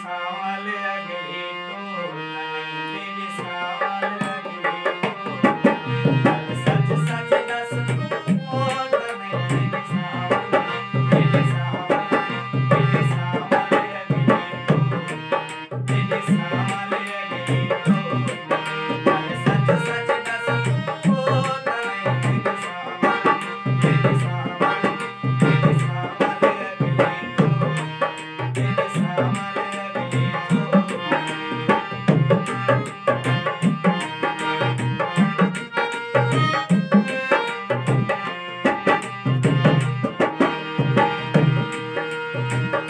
सावल अगली टोला तेरी सावल अगली टोला सच सच दस मोर नहीं तेरी सावल अगली टोला तेरी सावल अगली टोला सच सच दस मोर नहीं तेरी सावल तेरी सावल अगली तेरी सावल अगली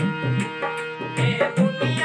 ए दुनिया